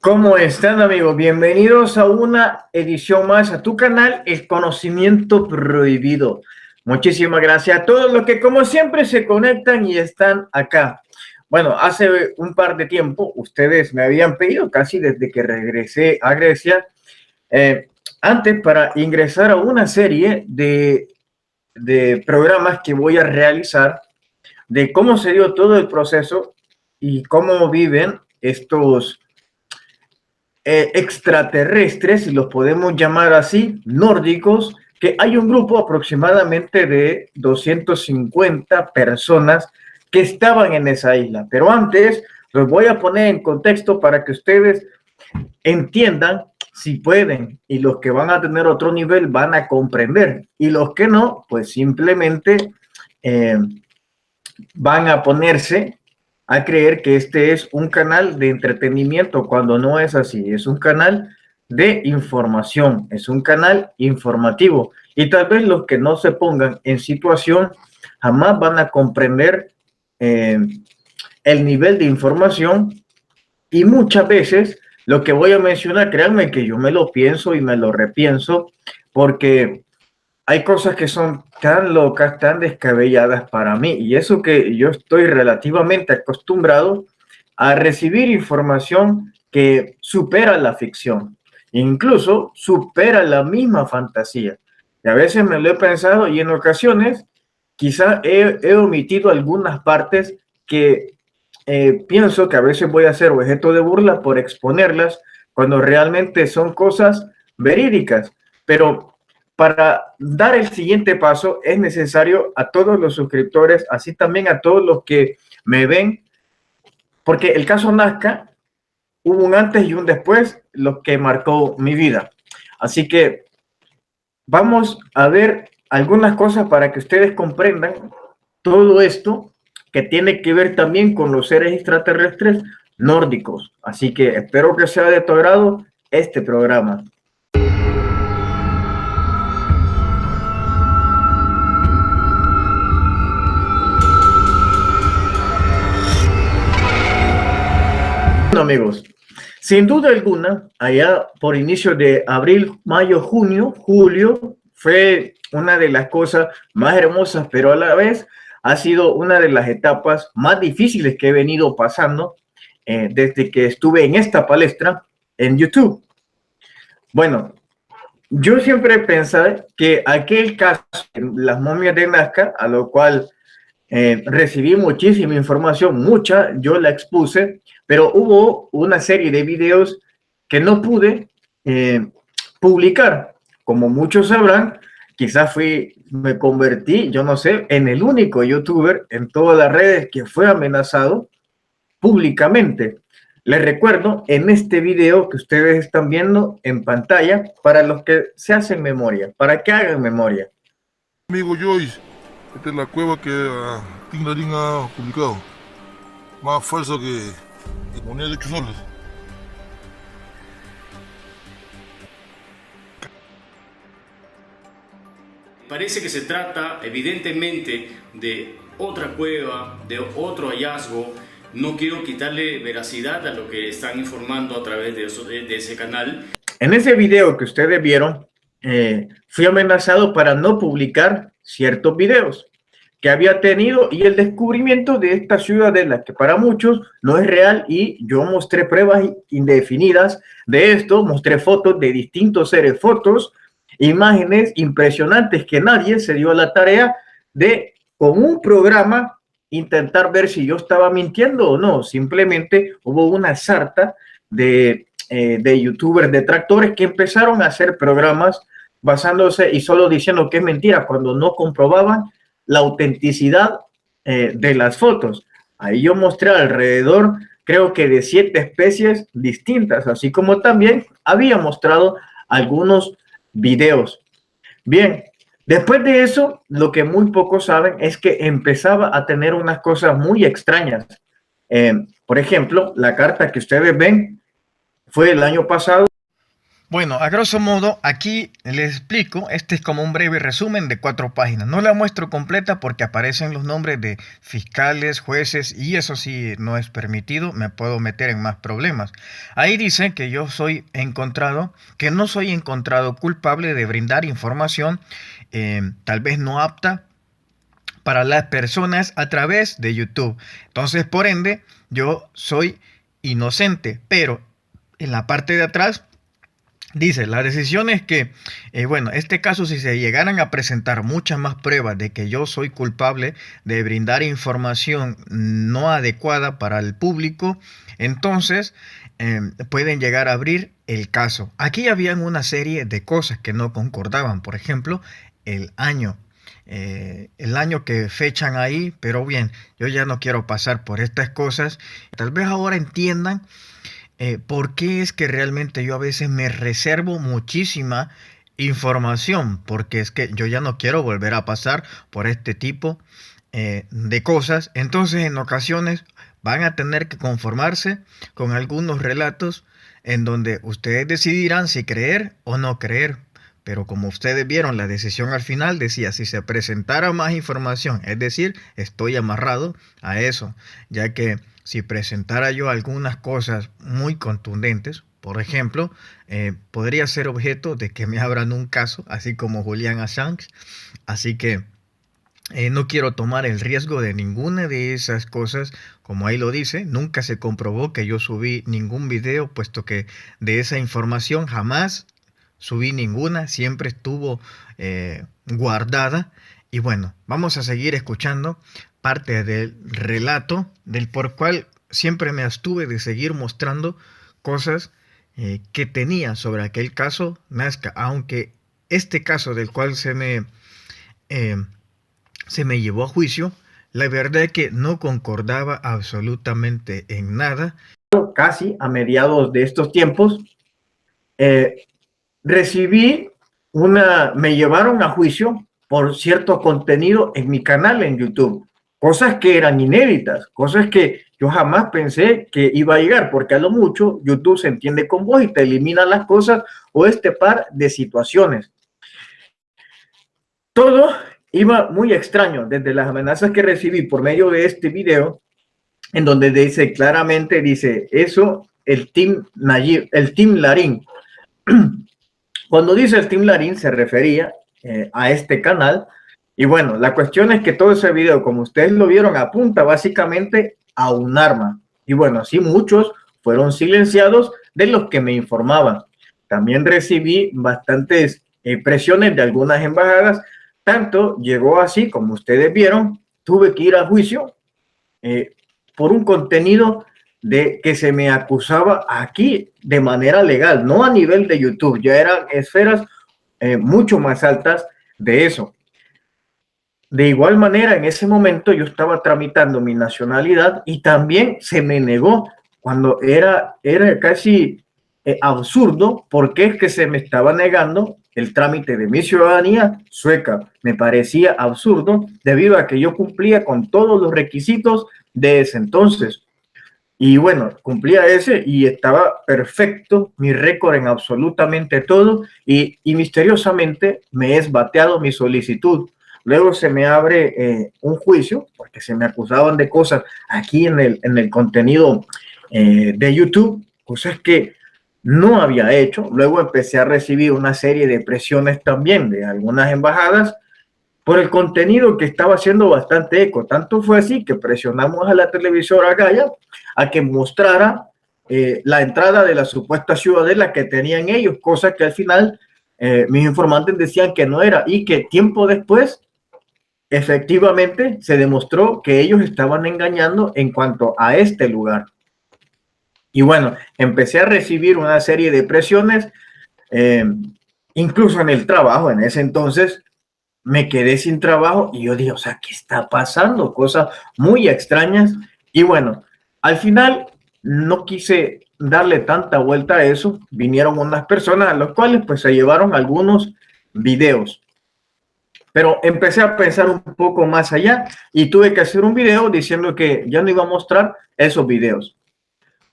¿Cómo están, amigos? Bienvenidos a una edición más a tu canal, El Conocimiento Prohibido. Muchísimas gracias a todos los que, como siempre, se conectan y están acá. Bueno, hace un par de tiempo, ustedes me habían pedido, casi desde que regresé a Grecia, antes para ingresar a una serie de programas que voy a realizar, de cómo se dio todo el proceso y cómo viven estos extraterrestres, si los podemos llamar así, nórdicos, que hay un grupo aproximadamente de 250 personas que estaban en esa isla. Pero antes los voy a poner en contexto para que ustedes entiendan si pueden, y los que van a tener otro nivel van a comprender, y los que no, pues simplemente van a ponerse a creer que este es un canal de entretenimiento cuando no es así. Es un canal de información, es un canal informativo, y tal vez los que no se pongan en situación jamás van a comprender el nivel de información. Y muchas veces lo que voy a mencionar, créanme que yo me lo pienso y me lo repienso, porque hay cosas que son tan locas, tan descabelladas para mí, y eso que yo estoy relativamente acostumbrado a recibir información que supera la ficción, incluso supera la misma fantasía. Y a veces me lo he pensado, y en ocasiones quizá he omitido algunas partes que pienso que a veces voy a ser objeto de burla por exponerlas, cuando realmente son cosas verídicas. Pero para dar el siguiente paso es necesario a todos los suscriptores, así también a todos los que me ven, porque el caso Nazca hubo un antes y un después, lo que marcó mi vida. Así que vamos a ver algunas cosas para que ustedes comprendan todo esto que tiene que ver también con los seres extraterrestres nórdicos. Así que espero que sea de tu agrado este programa. Bueno, amigos, sin duda alguna, allá por inicio de abril, mayo, junio, julio, fue una de las cosas más hermosas, pero a la vez ha sido una de las etapas más difíciles que he venido pasando desde que estuve en esta palestra en YouTube. Bueno, yo siempre pensé que aquel caso, las momias de Nazca, a lo cual recibí muchísima información, mucha, yo la expuse, pero hubo una serie de videos que no pude publicar. Como muchos sabrán, quizás me convertí, yo no sé, en el único youtuber en todas las redes que fue amenazado públicamente. Les recuerdo en este video que ustedes están viendo en pantalla, para los que se hacen memoria, para que hagan memoria. Amigo Joyce, esta es la cueva que Tinglarín ha publicado. Más falso que moneda de 8 soles. Parece que se trata evidentemente de otra cueva, de otro hallazgo. No quiero quitarle veracidad a lo que están informando a través de ese canal. En ese video que ustedes vieron, fui amenazado para no publicar ciertos videos que había tenido, y el descubrimiento de esta ciudadela, que para muchos no es real, y yo mostré pruebas indefinidas de esto, mostré fotos de distintos seres, fotos, imágenes impresionantes que nadie se dio a la tarea de, con un programa, intentar ver si yo estaba mintiendo o no. Simplemente hubo una sarta de youtubers detractores que empezaron a hacer programas basándose y solo diciendo que es mentira cuando no comprobaban la autenticidad de las fotos. Ahí yo mostré alrededor, creo que de 7 especies distintas, así como también había mostrado algunos videos. Bien, después de eso, lo que muy pocos saben es que empezaba a tener unas cosas muy extrañas. Por ejemplo, la carta que ustedes ven fue el año pasado. Bueno, a grosso modo, aquí les explico, este es como un breve resumen de 4 páginas. No la muestro completa porque aparecen los nombres de fiscales, jueces y eso sí no es permitido, me puedo meter en más problemas. Ahí dice que yo soy encontrado, que no soy encontrado culpable de brindar información tal vez no apta para las personas a través de YouTube. Entonces, por ende, yo soy inocente, pero en la parte de atrás dice, la decisión es que, bueno, este caso si se llegaran a presentar muchas más pruebas de que yo soy culpable de brindar información no adecuada para el público, entonces pueden llegar a abrir el caso. Aquí habían una serie de cosas que no concordaban, por ejemplo, el año. El año que fechan ahí, pero bien, yo ya no quiero pasar por estas cosas. Tal vez ahora entiendan por qué es que realmente yo a veces me reservo muchísima información, porque es que yo ya no quiero volver a pasar por este tipo de cosas. Entonces en ocasiones van a tener que conformarse con algunos relatos en donde ustedes decidirán si creer o no creer. Pero como ustedes vieron, la decisión al final decía, si se presentara más información, es decir, estoy amarrado a eso, ya que si presentara yo algunas cosas muy contundentes, por ejemplo, podría ser objeto de que me abran un caso, así como Julian Assange, así que no quiero tomar el riesgo de ninguna de esas cosas, como ahí lo dice, nunca se comprobó que yo subí ningún video, puesto que de esa información jamás subí ninguna, siempre estuvo guardada. Y bueno, vamos a seguir escuchando parte del relato del por cual siempre me abstuve de seguir mostrando cosas que tenía sobre aquel caso Nazca, aunque este caso del cual se me llevó a juicio, la verdad es que no concordaba absolutamente en nada. Casi a mediados de estos tiempos, me llevaron a juicio por cierto contenido en mi canal en YouTube, cosas que eran inéditas, cosas que yo jamás pensé que iba a llegar, porque a lo mucho YouTube se entiende con vos y te elimina las cosas o este par de situaciones. Todo iba muy extraño, desde las amenazas que recibí por medio de este video, en donde dice claramente, dice eso, el Team Larín. Cuando dice el Team Larín se refería a este canal. Y bueno, la cuestión es que todo ese video, como ustedes lo vieron, apunta básicamente a un arma. Y bueno, así muchos fueron silenciados de los que me informaban. También recibí bastantes presiones de algunas embajadas. Tanto llegó así, como ustedes vieron, tuve que ir a juicio por un contenido de que se me acusaba aquí de manera legal, no a nivel de YouTube, ya eran esferas mucho más altas de eso. De igual manera, en ese momento yo estaba tramitando mi nacionalidad y también se me negó cuando era casi absurdo, porque es que se me estaba negando el trámite de mi ciudadanía sueca. Me parecía absurdo debido a que yo cumplía con todos los requisitos de ese entonces. Y bueno, cumplía ese y estaba perfecto, mi récord en absolutamente todo, y misteriosamente me es bateado mi solicitud. Luego se me abre un juicio porque se me acusaban de cosas aquí en el contenido de YouTube, cosas que no había hecho. Luego empecé a recibir una serie de presiones también de algunas embajadas por el contenido que estaba haciendo bastante eco. Tanto fue así que presionamos a la televisora Gaia a que mostrara la entrada de la supuesta ciudadela que tenían ellos, cosa que al final mis informantes decían que no era, y que tiempo después efectivamente se demostró que ellos estaban engañando en cuanto a este lugar. Y bueno, empecé a recibir una serie de presiones, incluso en el trabajo. En ese entonces me quedé sin trabajo y yo dije, o sea, ¿qué está pasando? Cosas muy extrañas. Y bueno, al final no quise darle tanta vuelta a eso. Vinieron unas personas a los cuales pues se llevaron algunos videos. Pero empecé a pensar un poco más allá y tuve que hacer un video diciendo que ya no iba a mostrar esos videos.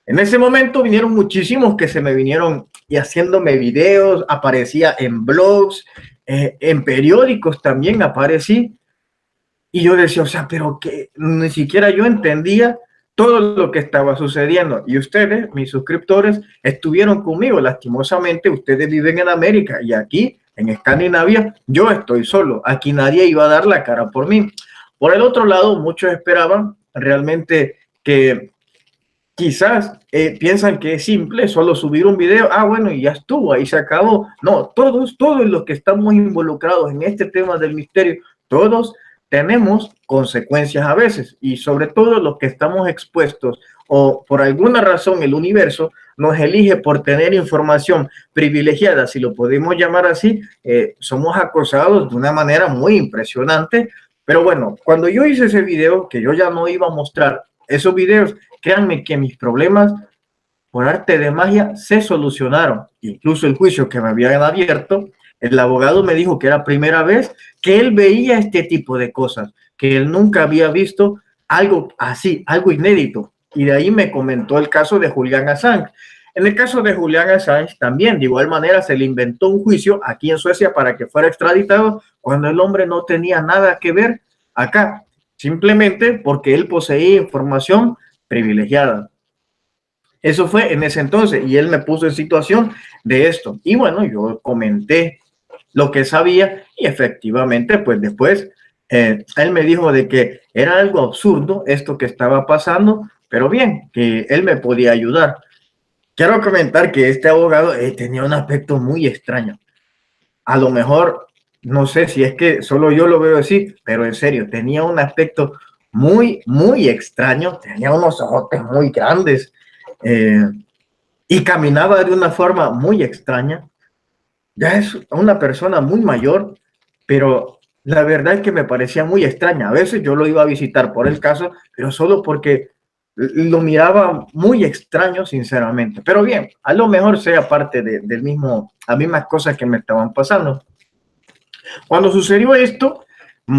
En ese momento vinieron muchísimos que se me vinieron y haciéndome videos, aparecía en blogs, en periódicos también aparecí. Y yo decía, o sea, pero que ni siquiera yo entendía todo lo que estaba sucediendo. Y ustedes, mis suscriptores, estuvieron conmigo. Lastimosamente, ustedes viven en América y aquí, en Escandinavia, yo estoy solo. Aquí nadie iba a dar la cara por mí. Por el otro lado, muchos esperaban realmente que quizás piensan que es simple solo subir un video, bueno, y ya estuvo, ahí se acabó. No, todos los que estamos involucrados en este tema del misterio, todos tenemos consecuencias a veces, y sobre todo los que estamos expuestos o por alguna razón el universo nos elige por tener información privilegiada, si lo podemos llamar así, somos acosados de una manera muy impresionante. Pero bueno, cuando yo hice ese video, que yo ya no iba a mostrar esos videos, créanme que mis problemas por arte de magia se solucionaron. Incluso el juicio que me habían abierto, el abogado me dijo que era primera vez que él veía este tipo de cosas, que él nunca había visto algo así, algo inédito. Y de ahí me comentó el caso de Julian Assange. En el caso de Julian Assange también, de igual manera, se le inventó un juicio aquí en Suecia para que fuera extraditado cuando el hombre no tenía nada que ver acá, simplemente porque él poseía información privilegiada. Eso fue en ese entonces y él me puso en situación de esto. Y bueno, yo comenté lo que sabía y efectivamente, pues después él me dijo de que era algo absurdo esto que estaba pasando, pero bien, que él me podía ayudar. Quiero comentar que este abogado tenía un aspecto muy extraño. A lo mejor, no sé si es que solo yo lo veo así, pero en serio, tenía un aspecto muy extraño, tenía unos ojos muy grandes y caminaba de una forma muy extraña. Ya es una persona muy mayor, pero la verdad es que me parecía muy extraña. A veces yo lo iba a visitar por el caso, pero solo porque lo miraba muy extraño, sinceramente. Pero bien, a lo mejor sea parte del mismo, las mismas cosas que me estaban pasando. Cuando sucedió esto,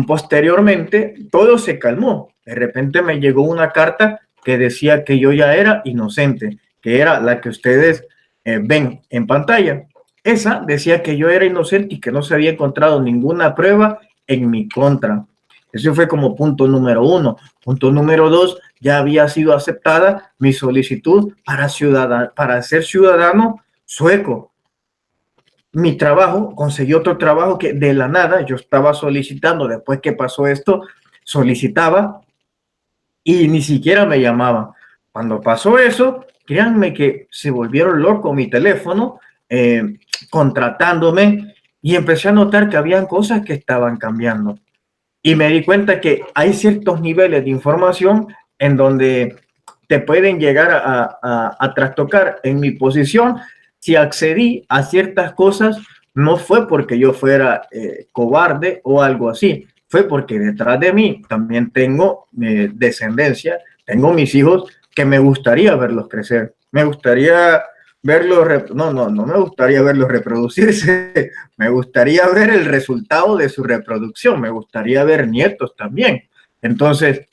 posteriormente, todo se calmó. De repente me llegó una carta que decía que yo ya era inocente, que era la que ustedes ven en pantalla. Esa decía que yo era inocente y que no se había encontrado ninguna prueba en mi contra. Eso fue como punto número 1. Punto número 2, ya había sido aceptada mi solicitud para ser ciudadano sueco. Mi trabajo, conseguí otro trabajo que de la nada yo estaba solicitando, después que pasó esto, solicitaba y ni siquiera me llamaban. Cuando pasó eso, créanme que se volvieron locos mi teléfono, contratándome, y empecé a notar que habían cosas que estaban cambiando. Y me di cuenta que hay ciertos niveles de información en donde te pueden llegar a trastocar. En mi posición, si accedí a ciertas cosas, no fue porque yo fuera cobarde o algo así, fue porque detrás de mí también tengo descendencia, tengo mis hijos que me gustaría verlos crecer, me gustaría verlos, no me gustaría verlos reproducirse, me gustaría ver el resultado de su reproducción, me gustaría ver nietos también. Entonces,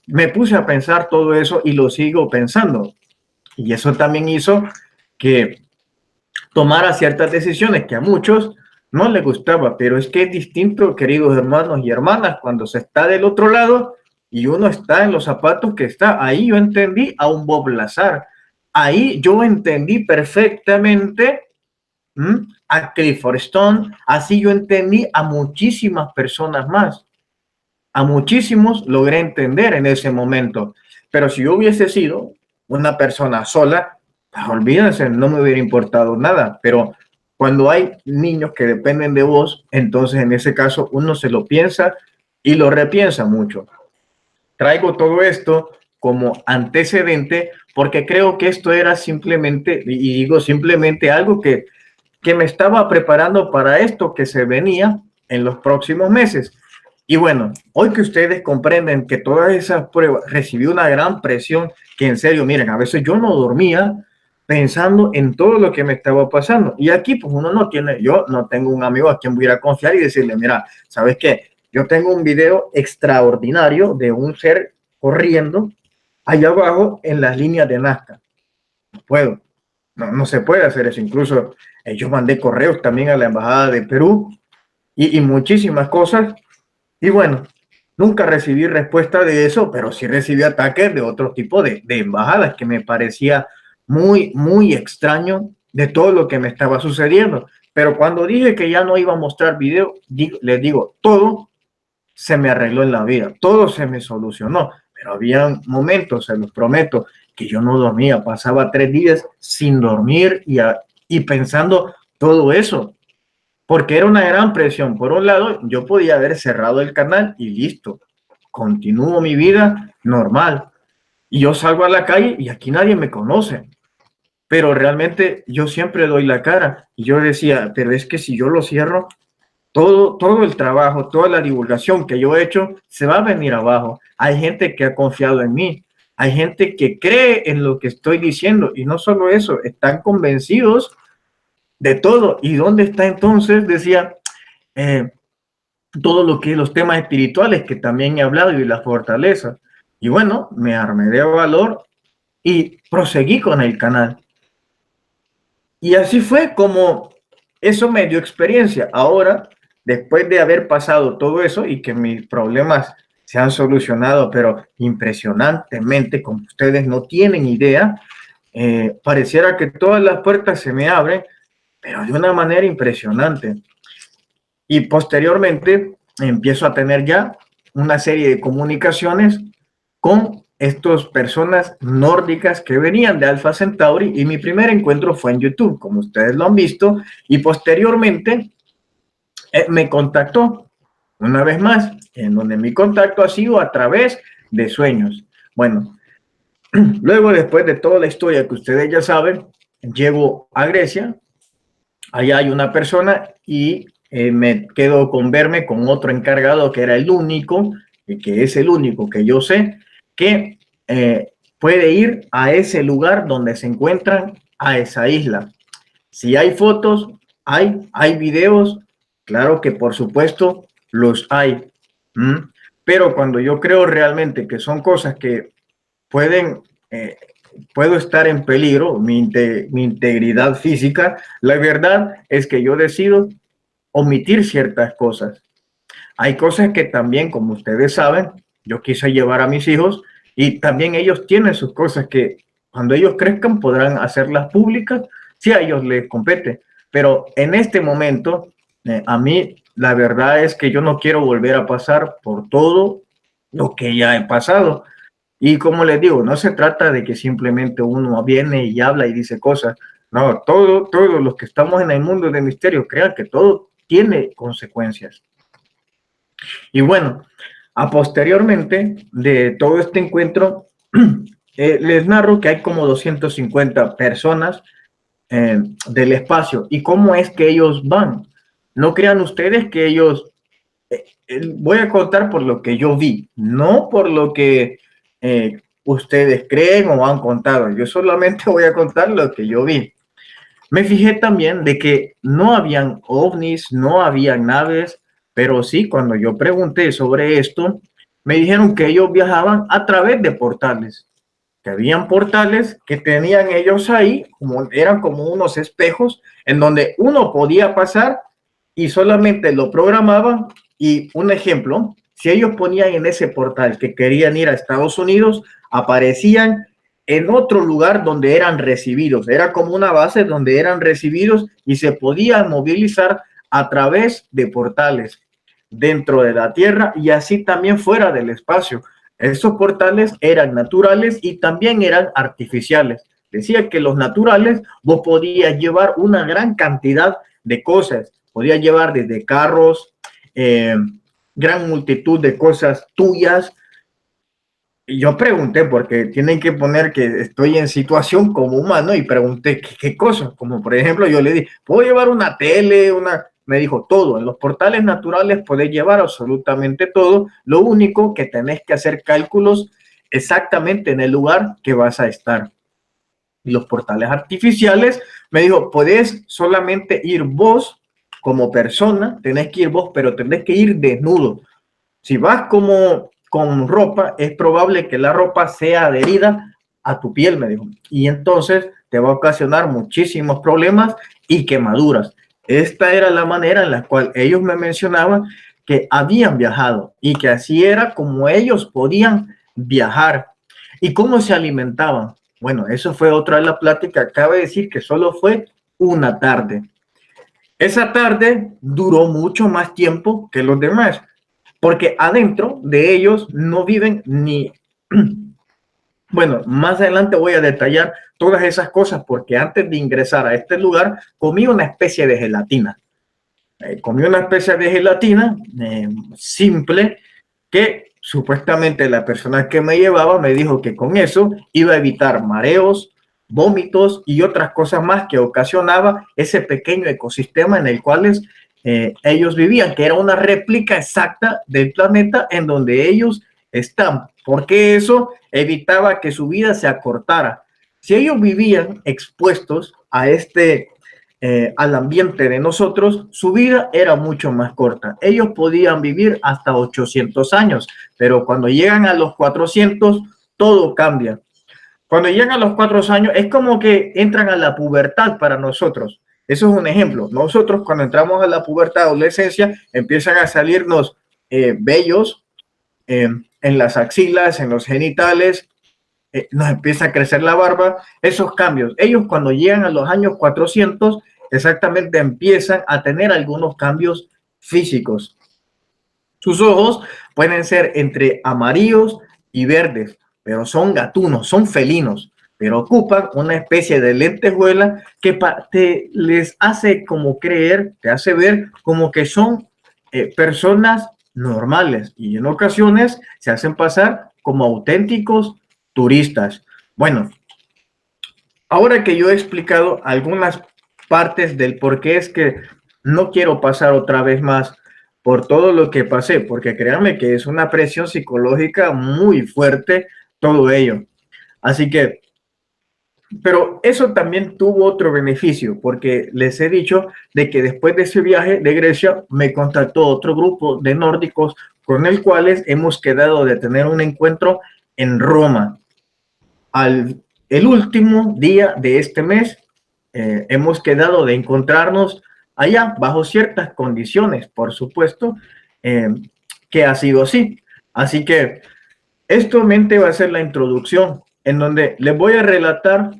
me puse a pensar todo eso y lo sigo pensando. Y eso también hizo que tomara ciertas decisiones que a muchos no les gustaba, pero es que es distinto, queridos hermanos y hermanas, cuando se está del otro lado y uno está en los zapatos que está. Ahí yo entendí a un Bob Lazar, ahí yo entendí perfectamente a Clifford Stone, así yo entendí a muchísimas personas más. A muchísimos logré entender en ese momento, pero si yo hubiese sido una persona sola, olvídense, no me hubiera importado nada. Pero cuando hay niños que dependen de vos, entonces en ese caso uno se lo piensa y lo repiensa mucho. Traigo todo esto como antecedente porque creo que esto era simplemente, y digo simplemente, algo que me estaba preparando para esto que se venía en los próximos meses. Y bueno, hoy que ustedes comprenden que todas esas pruebas recibí una gran presión, que en serio, miren, a veces yo no dormía pensando en todo lo que me estaba pasando. Y aquí pues uno no tiene, yo no tengo un amigo a quien voy a confiar y decirle, mira, ¿sabes qué? Yo tengo un video extraordinario de un ser corriendo allá abajo en las líneas de Nazca. No puedo. no se puede hacer eso. Incluso yo mandé correos también a la Embajada de Perú y muchísimas cosas. Y bueno, nunca recibí respuesta de eso, pero sí recibí ataques de otro tipo de embajadas que me parecía muy extraño de todo lo que me estaba sucediendo. Pero cuando dije que ya no iba a mostrar video, les digo, todo se me arregló en la vida, todo se me solucionó. Pero había momentos, se los prometo, que yo no dormía, pasaba 3 días sin dormir y pensando todo eso, porque era una gran presión. Por un lado, yo podía haber cerrado el canal y listo, continúo mi vida normal. Y yo salgo a la calle y aquí nadie me conoce. Pero realmente yo siempre doy la cara. Y yo decía, pero es que si yo lo cierro, todo el trabajo, toda la divulgación que yo he hecho se va a venir abajo. Hay gente que ha confiado en mí. Hay gente que cree en lo que estoy diciendo. Y no solo eso, están convencidos de todo. ¿Y dónde está entonces? Decía, todo lo que los temas espirituales que también he hablado y la fortaleza. Y bueno, me armé de valor y proseguí con el canal. Y así fue como eso me dio experiencia. Ahora, después de haber pasado todo eso y que mis problemas se han solucionado, pero impresionantemente, como ustedes no tienen idea, pareciera que todas las puertas se me abren, pero de una manera impresionante. Y posteriormente empiezo a tener ya una serie de comunicaciones con estas personas nórdicas que venían de Alpha Centauri, y mi primer encuentro fue en YouTube, como ustedes lo han visto, y posteriormente me contactó una vez más, en donde mi contacto ha sido a través de sueños. Bueno, luego, después de toda la historia que ustedes ya saben, llego a Grecia. Allá hay una persona y me quedo con verme con otro encargado que era el único, que es el único que yo sé que puede ir a ese lugar donde se encuentran, a esa isla. Si hay fotos, hay videos, claro que por supuesto los hay. Pero cuando yo creo realmente que son cosas que pueden, puedo estar en peligro, mi integridad física, la verdad es que yo decido omitir ciertas cosas. Hay cosas que también, como ustedes saben, yo quise llevar a mis hijos y también ellos tienen sus cosas que cuando ellos crezcan podrán hacerlas públicas si a ellos les compete. Pero en este momento, a mí la verdad es que yo no quiero volver a pasar por todo lo que ya he pasado. Y como les digo, no se trata de que simplemente uno viene y habla y dice cosas. No, todos los que estamos en el mundo del misterio, crean que todo tiene consecuencias. Y bueno, posteriormente de todo este encuentro, les narro que hay como 250 personas del espacio. ¿Y cómo es que ellos van? No crean ustedes que ellos... voy a contar por lo que yo vi, no por lo que ustedes creen o han contado. Yo solamente voy a contar lo que yo vi. Me fijé también de que no habían ovnis, no habían naves, pero sí, cuando yo pregunté sobre esto, me dijeron que ellos viajaban a través de portales, que habían portales que tenían ellos ahí, eran como unos espejos en donde uno podía pasar y solamente lo programaban. Y un ejemplo, si ellos ponían en ese portal que querían ir a Estados Unidos, aparecían en otro lugar donde eran recibidos. Era como una base donde eran recibidos y se podían movilizar a través de portales dentro de la Tierra y así también fuera del espacio. Esos portales eran naturales y también eran artificiales. Decía que los naturales vos podías llevar una gran cantidad de cosas. Podías llevar desde carros, gran multitud de cosas tuyas. Y yo pregunté, porque tienen que poner que estoy en situación como humano, y pregunté qué cosas, como por ejemplo yo le dije, ¿puedo llevar una tele? Me dijo, todo. En los portales naturales puedes llevar absolutamente todo. Lo único que tenés que hacer cálculos exactamente en el lugar que vas a estar. Y los portales artificiales, me dijo, podés solamente ir vos como persona, tenés que ir vos, pero tenés que ir desnudo. Si vas como con ropa, es probable que la ropa sea adherida a tu piel, me dijo. Y entonces te va a ocasionar muchísimos problemas y quemaduras. Esta era la manera en la cual ellos me mencionaban que habían viajado y que así era como ellos podían viajar. ¿Y cómo se alimentaban? Bueno, eso fue otra de la plática. Cabe decir que solo fue una tarde. Esa tarde duró mucho más tiempo que los demás, porque adentro de ellos no viven ni... Bueno, más adelante voy a detallar todas esas cosas, porque antes de ingresar a este lugar comí una especie de gelatina. Comí una especie de gelatina simple que supuestamente la persona que me llevaba me dijo que con eso iba a evitar mareos, vómitos y otras cosas más que ocasionaba ese pequeño ecosistema en el cual ellos vivían, que era una réplica exacta del planeta en donde ellos están, porque eso evitaba que su vida se acortara. Si ellos vivían expuestos a al ambiente de nosotros, su vida era mucho más corta. Ellos podían vivir hasta 800 años, pero cuando llegan a los 400, todo cambia. Cuando llegan a los 4 años, es como que entran a la pubertad para nosotros. Eso es un ejemplo. Nosotros, cuando entramos a la pubertad, adolescencia, empiezan a salirnos vellos en las axilas, en los genitales, nos empieza a crecer la barba, esos cambios. Ellos cuando llegan a los años 400, exactamente empiezan a tener algunos cambios físicos. Sus ojos pueden ser entre amarillos y verdes, pero son gatunos, son felinos, pero ocupan una especie de lentejuela que les hace como creer, te hace ver como que son personas normales y en ocasiones se hacen pasar como auténticos turistas. Bueno, ahora que yo he explicado algunas partes del por qué es que no quiero pasar otra vez más por todo lo que pasé, porque créanme que es una presión psicológica muy fuerte todo ello. Así que, pero eso también tuvo otro beneficio, porque les he dicho de que después de ese viaje de Grecia me contactó otro grupo de nórdicos con el cuales hemos quedado de tener un encuentro en Roma. El último día de este mes hemos quedado de encontrarnos allá bajo ciertas condiciones, por supuesto, que ha sido así. Así que esto mente va a ser la introducción en donde les voy a relatar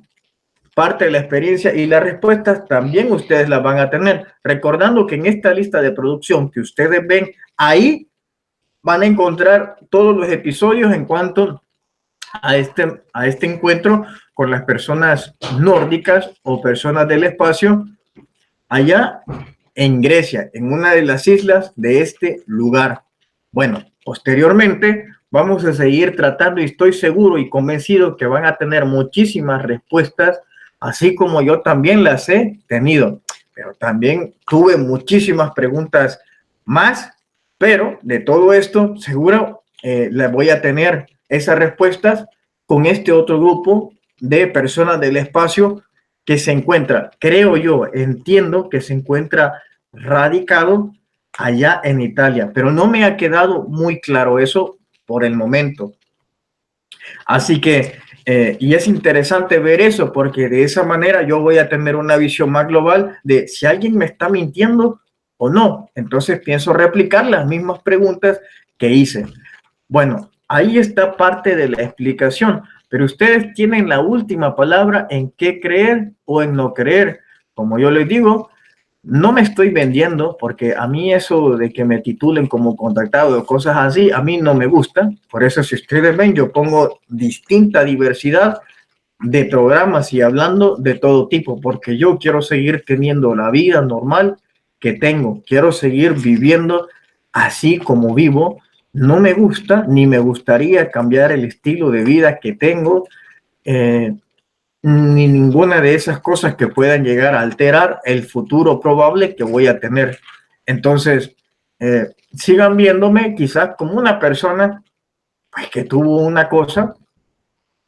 parte de la experiencia y las respuestas también ustedes las van a tener. Recordando que en esta lista de producción que ustedes ven ahí van a encontrar todos los episodios en cuanto a este encuentro con las personas nórdicas o personas del espacio allá en Grecia, en una de las islas de este lugar. Bueno, posteriormente vamos a seguir tratando y estoy seguro y convencido que van a tener muchísimas respuestas, así como yo también las he tenido, pero también tuve muchísimas preguntas más, pero de todo esto seguro les voy a tener esas respuestas con este otro grupo de personas del espacio que se encuentra, creo yo, entiendo que se encuentra radicado allá en Italia, pero no me ha quedado muy claro eso por el momento. Así que, y es interesante ver eso, porque de esa manera yo voy a tener una visión más global de si alguien me está mintiendo o no. Entonces pienso replicar las mismas preguntas que hice. Bueno, ahí está parte de la explicación, pero ustedes tienen la última palabra en qué creer o en no creer. Como yo les digo, no me estoy vendiendo, porque a mí eso de que me titulen como contactado o cosas así, a mí no me gusta. Por eso, si ustedes ven, yo pongo distinta diversidad de programas y hablando de todo tipo, porque yo quiero seguir teniendo la vida normal que tengo. Quiero seguir viviendo así como vivo. No me gusta ni me gustaría cambiar el estilo de vida que tengo, ni ninguna de esas cosas que puedan llegar a alterar el futuro probable que voy a tener. Entonces, sigan viéndome quizás como una persona pues, que tuvo una cosa,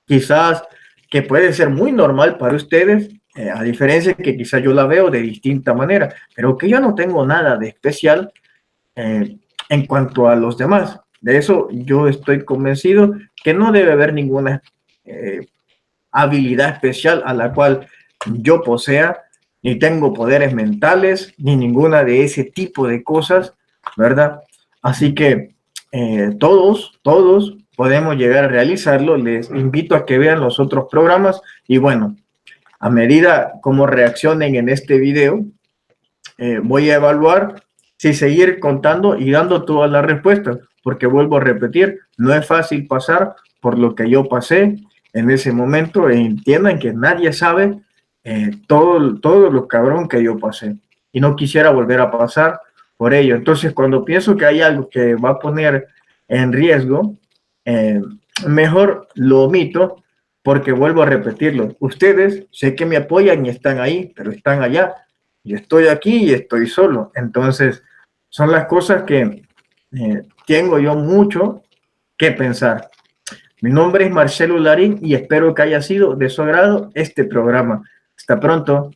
quizás que puede ser muy normal para ustedes, a diferencia que quizás yo la veo de distinta manera, pero que yo no tengo nada de especial en cuanto a los demás. De eso yo estoy convencido que no debe haber ninguna habilidad especial a la cual yo posea, ni tengo poderes mentales, ni ninguna de ese tipo de cosas, ¿verdad? Así que todos podemos llegar a realizarlo. Les invito a que vean los otros programas y bueno, a medida como reaccionen en este video, voy a evaluar si seguir contando y dando todas las respuestas, porque vuelvo a repetir, no es fácil pasar por lo que yo pasé en ese momento, e entiendan que nadie sabe todo lo cabrón que yo pasé y no quisiera volver a pasar por ello. Entonces, cuando pienso que hay algo que va a poner en riesgo, mejor lo omito, porque vuelvo a repetirlo. Ustedes sé que me apoyan y están ahí, pero están allá. Yo estoy aquí y estoy solo. Entonces, son las cosas que tengo yo mucho que pensar. Mi nombre es Marcelo Larín y espero que haya sido de su agrado este programa. Hasta pronto.